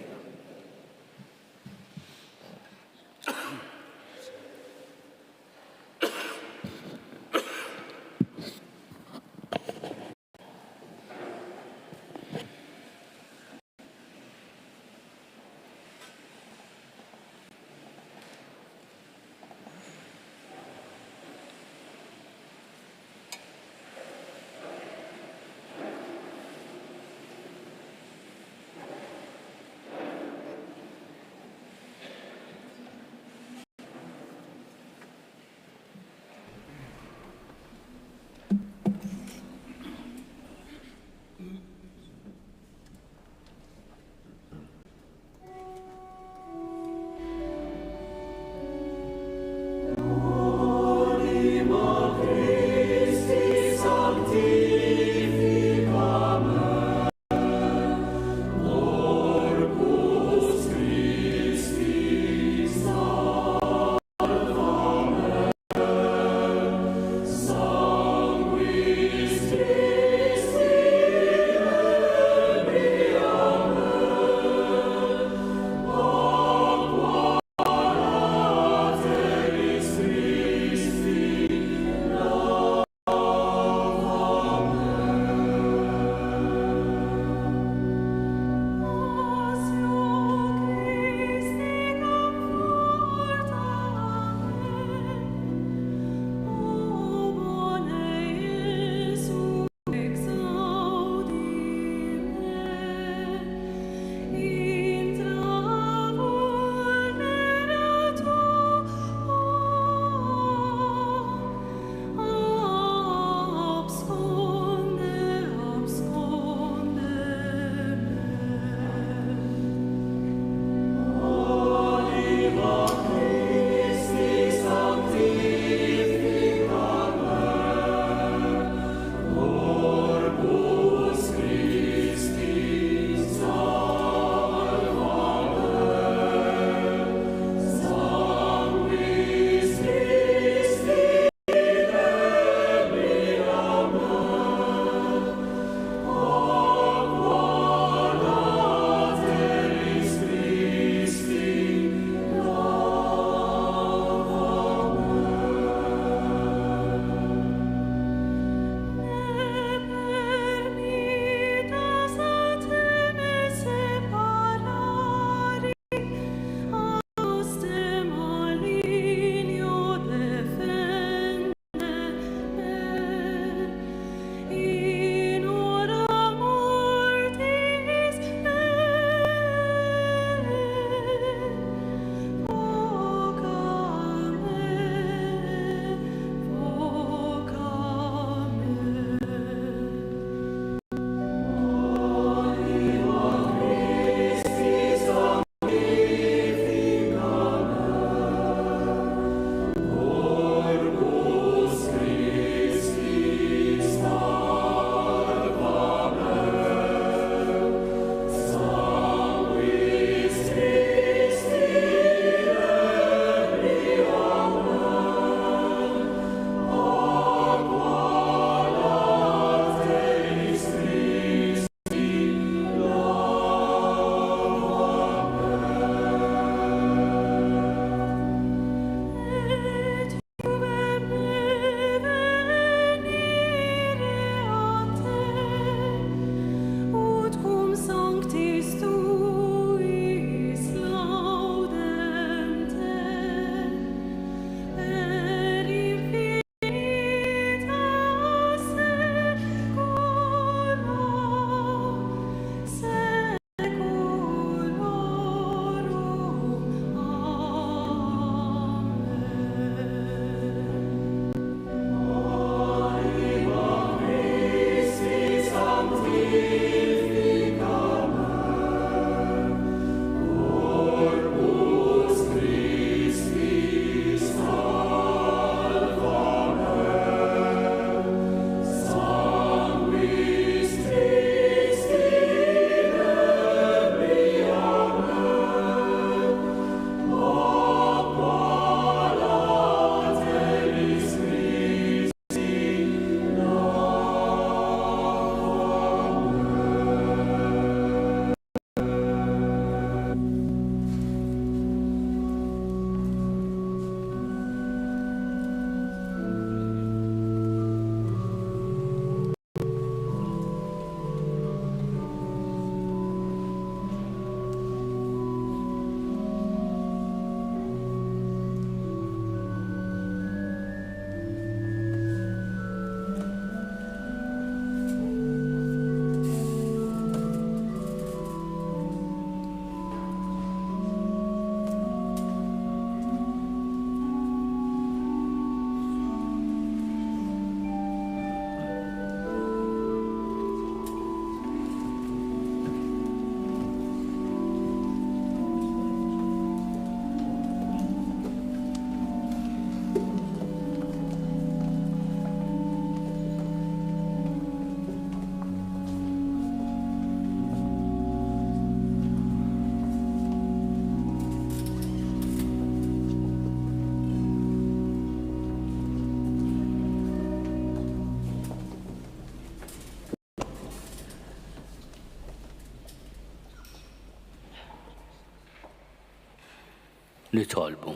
nitolbu.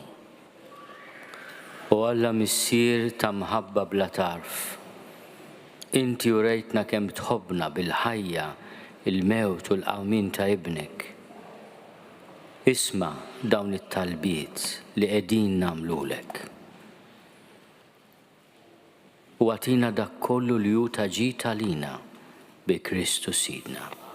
U Alla missier ta' mħabba bla tarf. Inti urejtna kemm tħobbna bil-ħajja, il-mewt u l-qawmin ta' ibnek. Isma' dawn it-talbiet li qegħdin nagħmlulek. U għatina dak kollu li hu taġit għalina bi Kristu Sidna.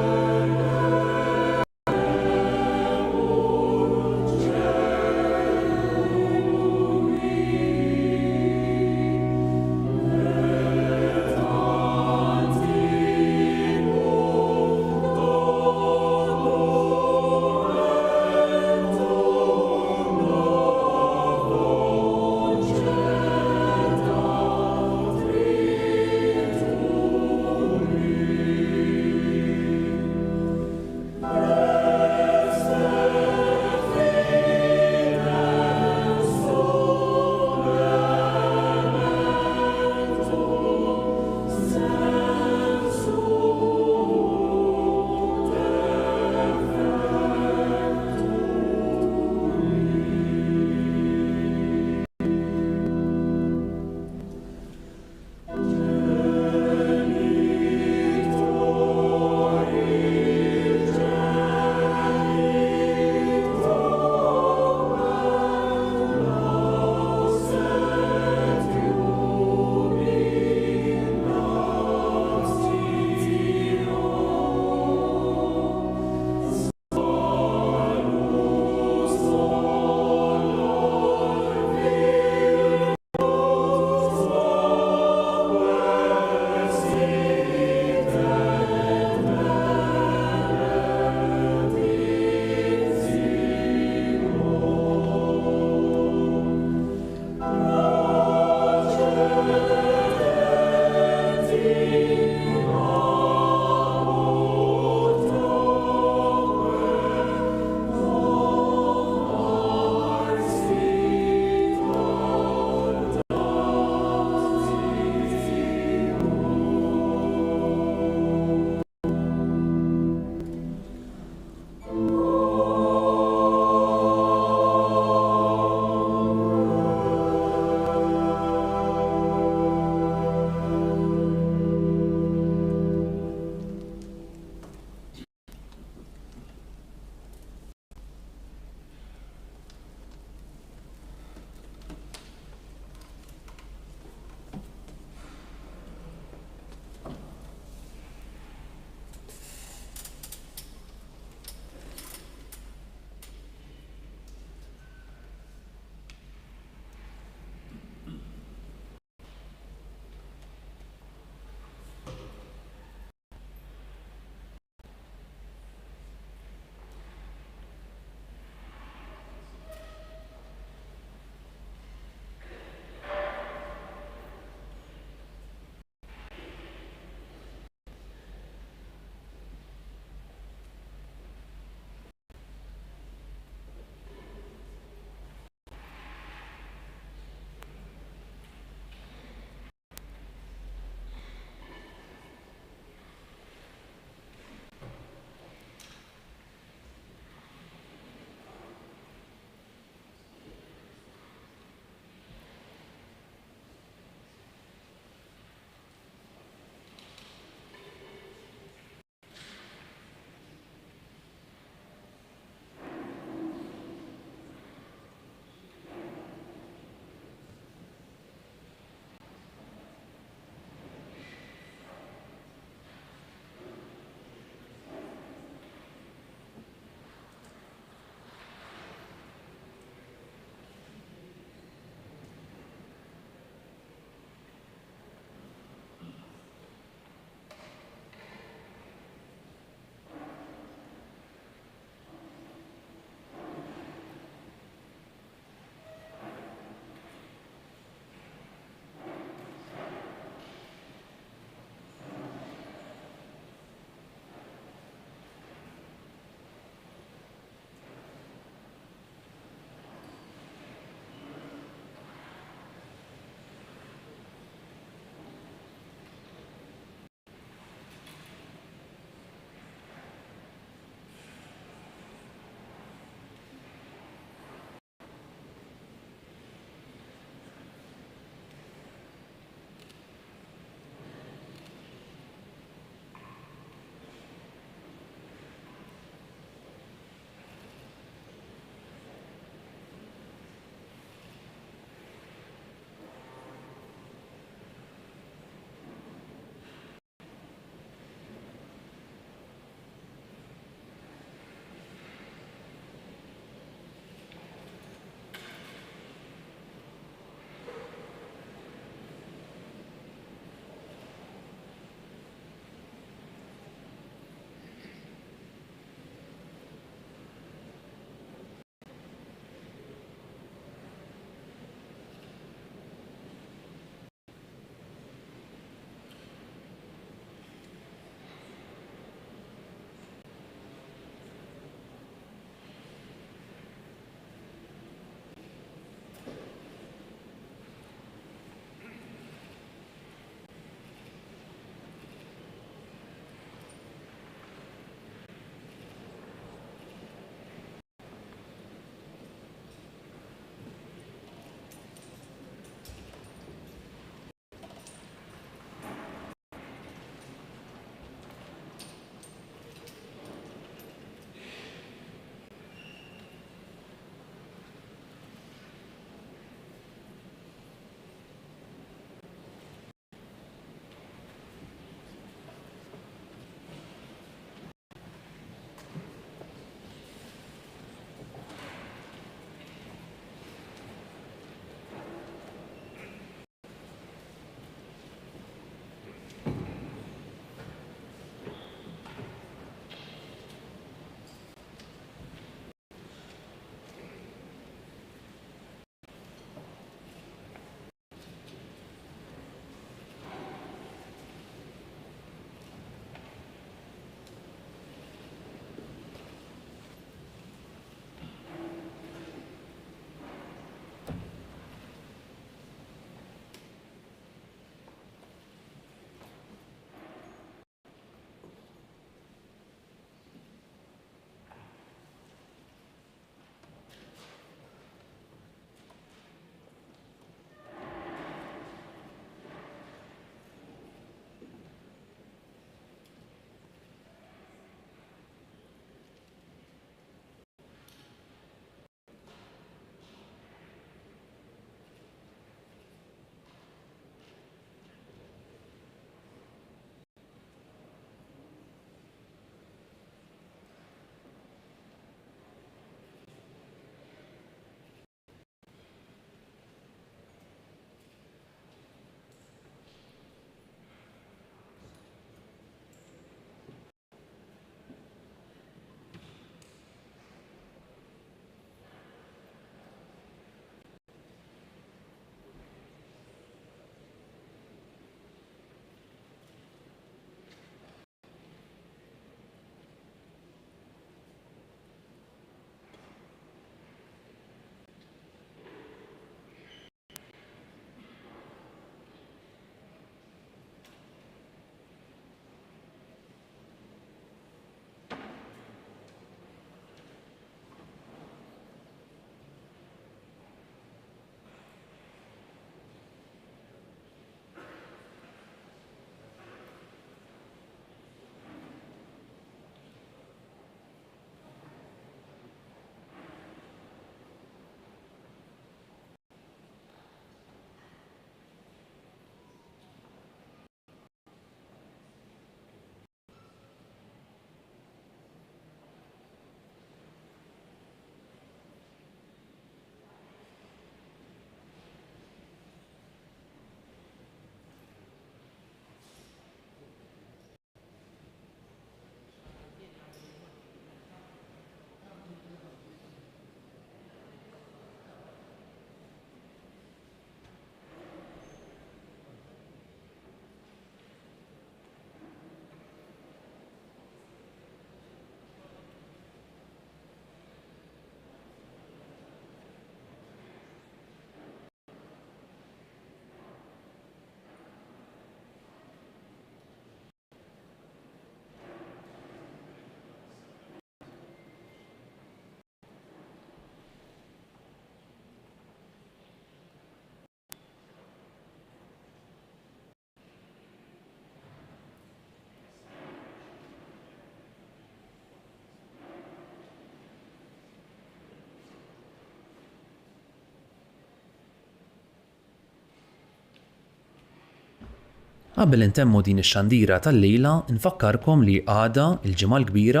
Qabel intemmu din ix-xandira tal-lejla, nfakkarkom li għada il-ġimgħa l-kbira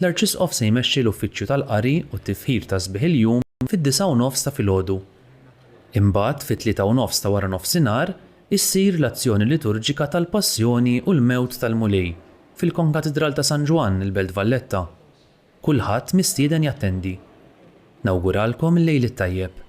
l-Arċisqof se jmexxi l-uffiċċju tal-qari u t-tifħir ta' sbieħ il-jum fid-9:09 ta' filgħodu. Imbagħad fit-3:09 ta' wara nofsinhar issir l-azzjoni liturġika tal-Passjoni u l-Mewt tal-Mulej fil-Konkatedral ta' San Ġwan il-Belt Valletta. Kulħadd mistieden jattendi. Nawguralkom il-lejl it-tajjeb.